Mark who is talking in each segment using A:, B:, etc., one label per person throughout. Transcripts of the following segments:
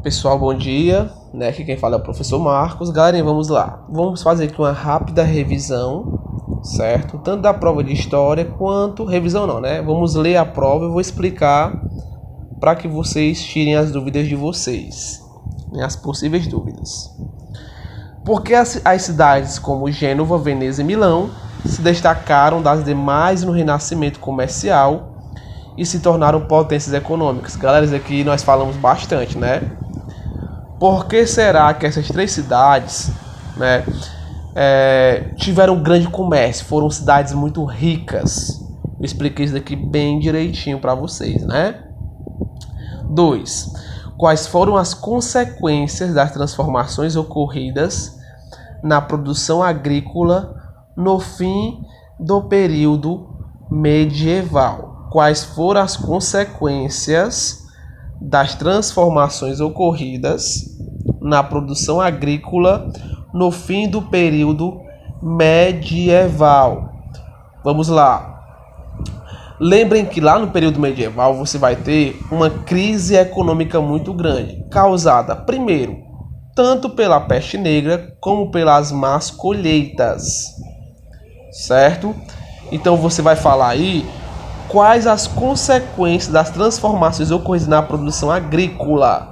A: Pessoal, bom dia, Aqui quem fala é o professor Marcos. Galerinha, vamos lá. Vamos fazer aqui uma rápida revisão, certo? Tanto da prova de história quanto... Revisão não, Vamos ler a prova e vou explicar para que vocês tirem as dúvidas de vocês, as possíveis dúvidas. Por que as cidades como Gênova, Veneza e Milão se destacaram das demais no renascimento comercial e se tornaram potências econômicas? Galera, isso aqui nós falamos bastante, Por que será que essas três cidades, tiveram um grande comércio? Foram cidades muito ricas. Eu expliquei isso daqui bem direitinho para vocês, 2. Quais foram as consequências das transformações ocorridas na produção agrícola no fim do período medieval? Quais foram as consequências das transformações ocorridas na produção agrícola no fim do período medieval? Vamos lá. Lembrem que lá no período medieval você vai ter uma crise econômica muito grande, causada, primeiro, tanto pela peste negra como pelas más colheitas, certo? Então você vai falar aí quais as consequências das transformações ocorridas na produção agrícola,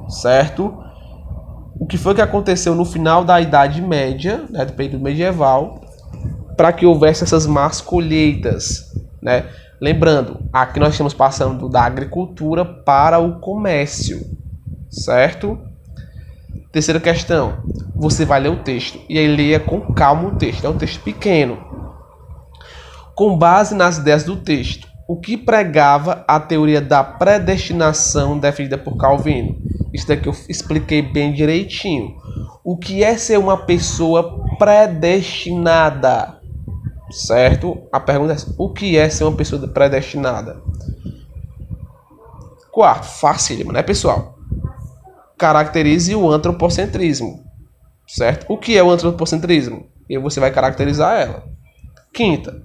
A: certo? O que foi que aconteceu no final da Idade Média, do período medieval, para que houvesse essas más colheitas, Lembrando, aqui nós estamos passando da agricultura para o comércio, certo? Terceira questão, você vai ler o texto e aí leia com calma o texto, é um texto pequeno. Com base nas ideias do texto, o que pregava a teoria da predestinação defendida por Calvino? Isso daqui eu expliquei bem direitinho. O que é ser uma pessoa predestinada? Certo? A pergunta é: o que é ser uma pessoa predestinada? Quarto, facílimo, pessoal? Caracterize o antropocentrismo, certo? O que é o antropocentrismo? E você vai caracterizar ela. Quinta,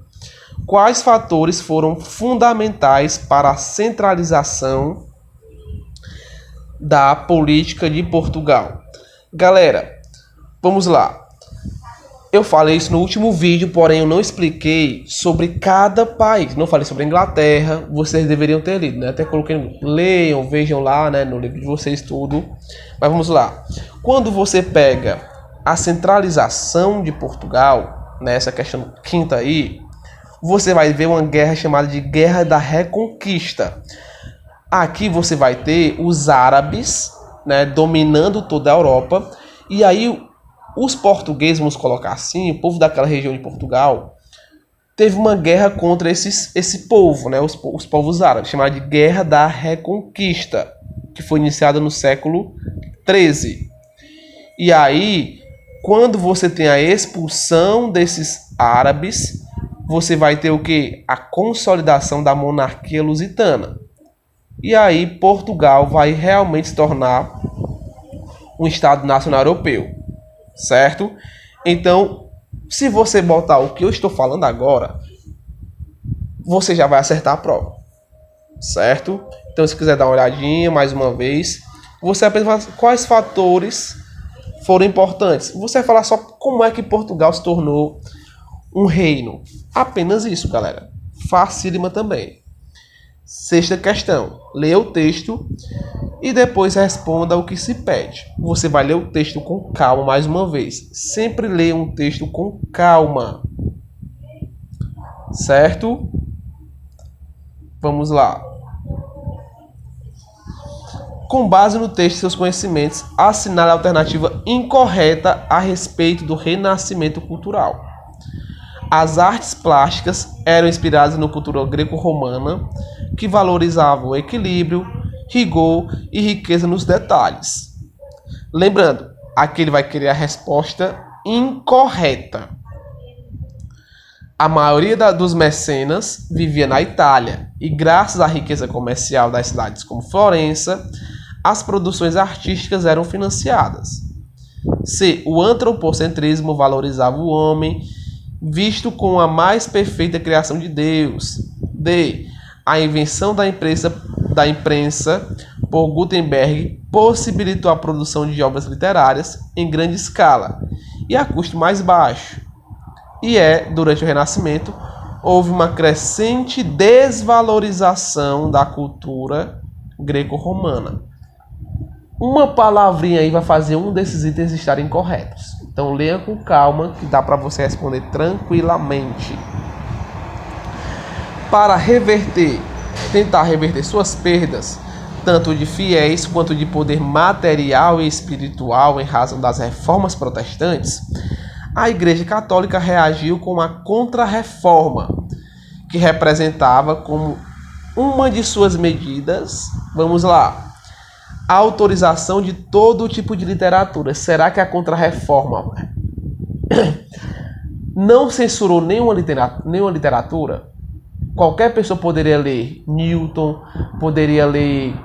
A: quais fatores foram fundamentais para a centralização da política de Portugal? Galera, vamos lá. Eu falei isso no último vídeo, porém eu não expliquei sobre cada país. Não falei sobre a Inglaterra, vocês deveriam ter lido, Até coloquei, leiam, vejam lá, no livro de vocês tudo. Mas vamos lá. Quando você pega a centralização de Portugal, essa questão quinta aí, você vai ver uma guerra chamada de Guerra da Reconquista. Aqui você vai ter os árabes, dominando toda a Europa, e aí os portugueses, vamos colocar assim, o povo daquela região de Portugal, teve uma guerra contra esse povo, os povos árabes, chamada de Guerra da Reconquista, que foi iniciada no século XIII. E aí, quando você tem a expulsão desses árabes, você vai ter o quê? A consolidação da monarquia lusitana. E aí, Portugal vai realmente se tornar um Estado nacional europeu. Certo? Então, se você botar o que eu estou falando agora, você já vai acertar a prova. Certo? Então, se quiser dar uma olhadinha mais uma vez, você apenas fala quais fatores foram importantes. Você vai falar só como é que Portugal se tornou um reino. Apenas isso, galera. Facílima também. Sexta questão. Leia o texto e depois responda o que se pede. Você vai ler o texto com calma mais uma vez. Sempre leia um texto com calma. Certo? Vamos lá. Com base no texto e seus conhecimentos, assinale a alternativa incorreta a respeito do renascimento cultural. As artes plásticas eram inspiradas na cultura greco-romana, que valorizava o equilíbrio, rigor e riqueza nos detalhes. Lembrando, aqui ele vai querer a resposta incorreta. A maioria dos mecenas vivia na Itália e, graças à riqueza comercial das cidades como Florença, as produções artísticas eram financiadas. C. O antropocentrismo valorizava o homem visto como a mais perfeita criação de Deus. D. A invenção da imprensa por Gutenberg possibilitou a produção de obras literárias em grande escala e a custo mais baixo. Durante o Renascimento, houve uma crescente desvalorização da cultura greco-romana. Uma palavrinha aí vai fazer um desses itens estarem corretos. Então leia com calma que dá para você responder tranquilamente. Para tentar reverter suas perdas, tanto de fiéis quanto de poder material e espiritual em razão das reformas protestantes, a Igreja Católica reagiu com a Contra-Reforma, que representava como uma de suas medidas, vamos lá, a autorização de todo tipo de literatura. Será que a Contra-Reforma não censurou nenhuma literatura? Qualquer pessoa poderia ler Newton, poderia ler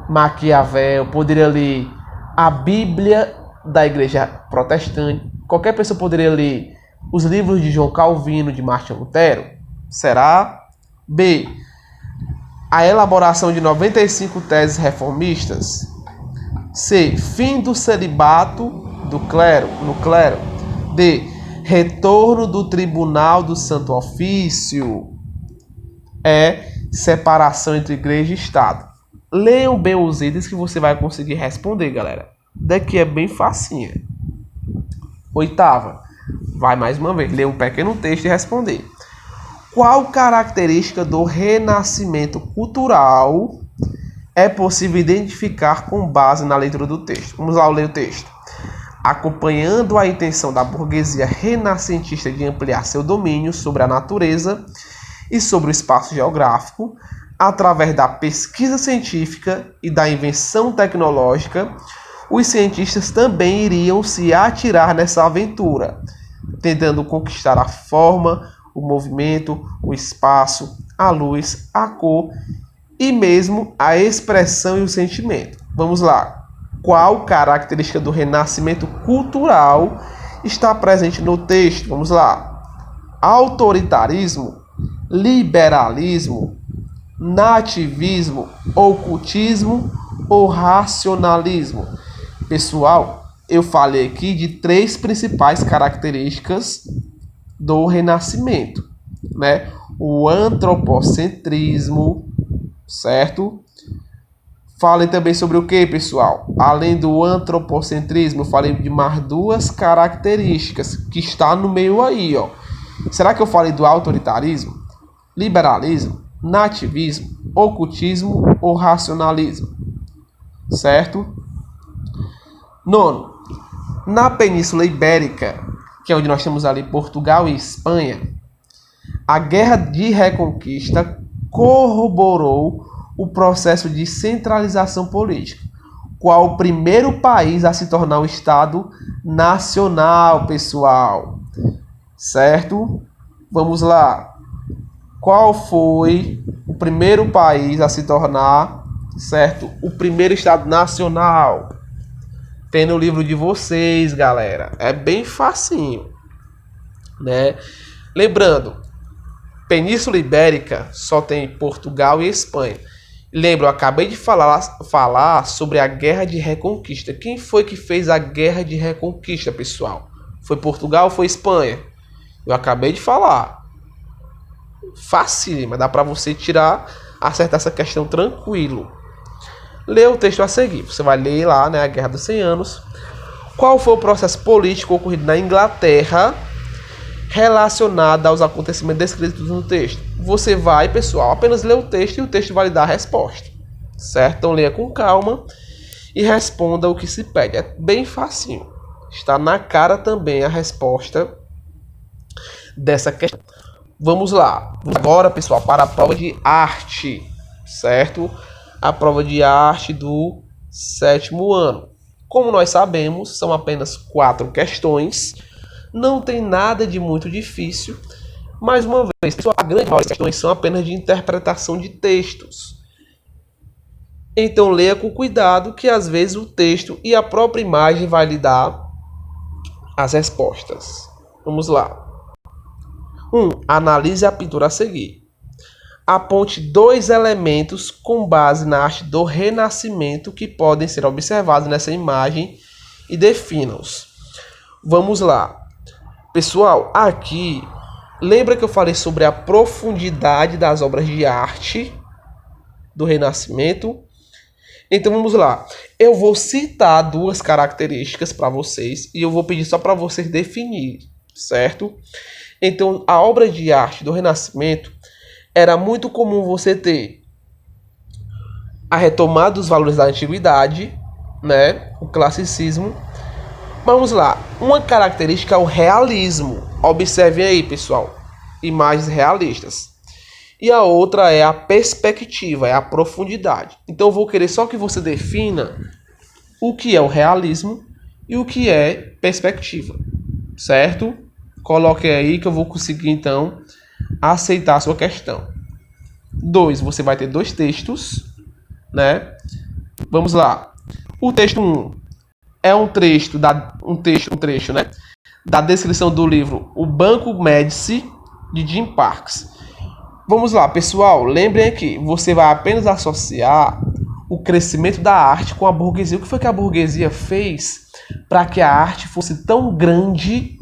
A: Maquiavel, poderia ler a Bíblia da Igreja Protestante. Qualquer pessoa poderia ler os livros de João Calvino, de Martin Lutero? Será? B. A elaboração de 95 teses reformistas. C. Fim do celibato no clero. D. Retorno do Tribunal do Santo Ofício. Separação entre igreja e Estado. Leiam bem os itens que você vai conseguir responder, galera. Daqui é bem facinha. Oitava. Vai mais uma vez. Ler um pequeno texto e responder. Qual característica do renascimento cultural é possível identificar com base na leitura do texto? Vamos lá ler o texto. Acompanhando a intenção da burguesia renascentista de ampliar seu domínio sobre a natureza e sobre o espaço geográfico, através da pesquisa científica e da invenção tecnológica, os cientistas também iriam se atirar nessa aventura, tentando conquistar a forma, o movimento, o espaço, a luz, a cor e mesmo a expressão e o sentimento. Vamos lá. Qual característica do renascimento cultural está presente no texto? Vamos lá. Autoritarismo, liberalismo, nativismo, ocultismo ou racionalismo? Pessoal, eu falei aqui de 3 principais características do Renascimento, né? O antropocentrismo, certo? Falei também sobre o que, pessoal? Além do antropocentrismo, eu falei de mais 2 características que está no meio aí, ó. Será que eu falei do autoritarismo, liberalismo, nativismo, ocultismo ou racionalismo? Certo? 9. Na Península Ibérica, que é onde nós temos ali Portugal e Espanha, a Guerra de Reconquista corroborou o processo de centralização política. Qual o primeiro país a se tornar um Estado nacional, pessoal? Certo? Vamos lá. Qual foi o primeiro país a se tornar, certo, o primeiro Estado nacional? Tem no livro de vocês, galera. É bem facinho, né? Lembrando, Península Ibérica só tem Portugal e Espanha. Lembra, eu acabei de falar sobre a Guerra de Reconquista. Quem foi que fez a Guerra de Reconquista, pessoal? Foi Portugal ou foi Espanha? Eu acabei de falar. Fácil, mas dá para você acertar essa questão tranquilo. Lê o texto a seguir. Você vai ler lá, né, a Guerra dos 100 Anos. Qual foi o processo político ocorrido na Inglaterra relacionado aos acontecimentos descritos no texto? Você vai, pessoal, apenas ler o texto e o texto vai lhe dar a resposta. Certo? Então leia com calma e responda o que se pede. É bem facinho. Está na cara também a resposta dessa questão. Vamos lá. Agora, pessoal, para a prova de arte. Certo? A prova de arte do 7º ano. Como nós sabemos, são apenas 4 questões. Não tem nada de muito difícil. Mais uma vez, a grande maioria das questões são apenas de interpretação de textos. Então leia com cuidado que às vezes o texto e a própria imagem vai lhe dar as respostas. Vamos lá. 1. Analise a pintura a seguir. aponte 2 elementos com base na arte do Renascimento que podem ser observados nessa imagem e defina-os. Vamos lá. Pessoal, aqui, lembra que eu falei sobre a profundidade das obras de arte do Renascimento? Então vamos lá. Eu vou citar 2 características para vocês e eu vou pedir só para vocês definirem, certo? Então, a obra de arte do Renascimento era muito comum você ter a retomada dos valores da antiguidade, né? O classicismo. Vamos lá. Uma característica é o realismo. Observem aí, pessoal. Imagens realistas. E a outra é a perspectiva, é a profundidade. Então eu vou querer só que você defina o que é o realismo e o que é perspectiva, certo? Coloque aí que eu vou conseguir então aceitar a sua questão. 2, você vai ter 2 textos, né? Vamos lá. O texto 1 é um trecho, né? Da descrição do livro O Banco Médici, de Jim Parks. Vamos lá, pessoal. Lembrem que você vai apenas associar o crescimento da arte com a burguesia. O que foi que a burguesia fez para que a arte fosse tão grande,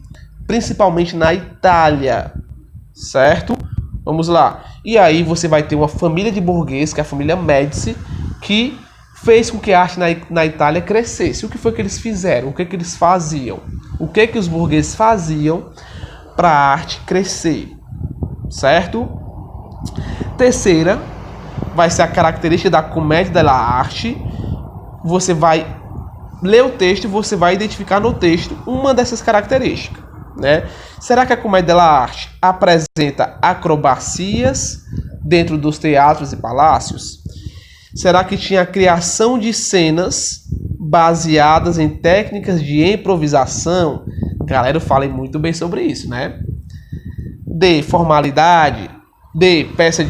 A: principalmente na Itália, certo? Vamos lá. E aí você vai ter uma família de burgueses, que é a família Médici, que fez com que a arte na Itália crescesse. O que foi que eles fizeram? O que que eles faziam? O que que os burgueses faziam para a arte crescer? Certo? Terceira, vai ser a característica da comédia della arte. Você vai ler o texto e você vai identificar no texto uma dessas características, né? Será que a comédia della arte apresenta acrobacias dentro dos teatros e palácios? Será que tinha a criação de cenas baseadas em técnicas de improvisação? Galera, eu falei muito bem sobre isso, né? D, formalidade. D, peça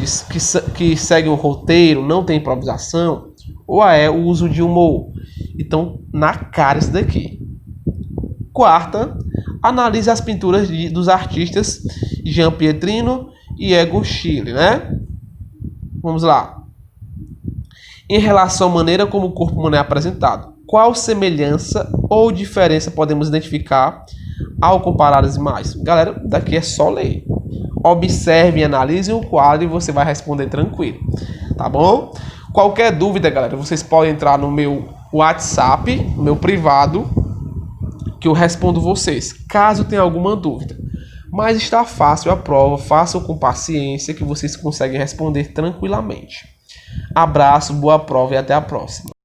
A: que segue um roteiro, não tem improvisação. Ou A é o uso de humor. Então, na cara isso daqui. Quarta, analise as pinturas dos artistas Gian Pietrino e Egon Schiele, né? Vamos lá. Em relação à maneira como o corpo humano é apresentado, qual semelhança ou diferença podemos identificar ao comparar as imagens? Galera, daqui é só ler. Observe e analise o quadro e você vai responder tranquilo, tá bom? Qualquer dúvida, galera, vocês podem entrar no meu WhatsApp, meu privado, que eu respondo vocês, caso tenha alguma dúvida. Mas está fácil a prova, façam com paciência que vocês conseguem responder tranquilamente. Abraço, boa prova e até a próxima.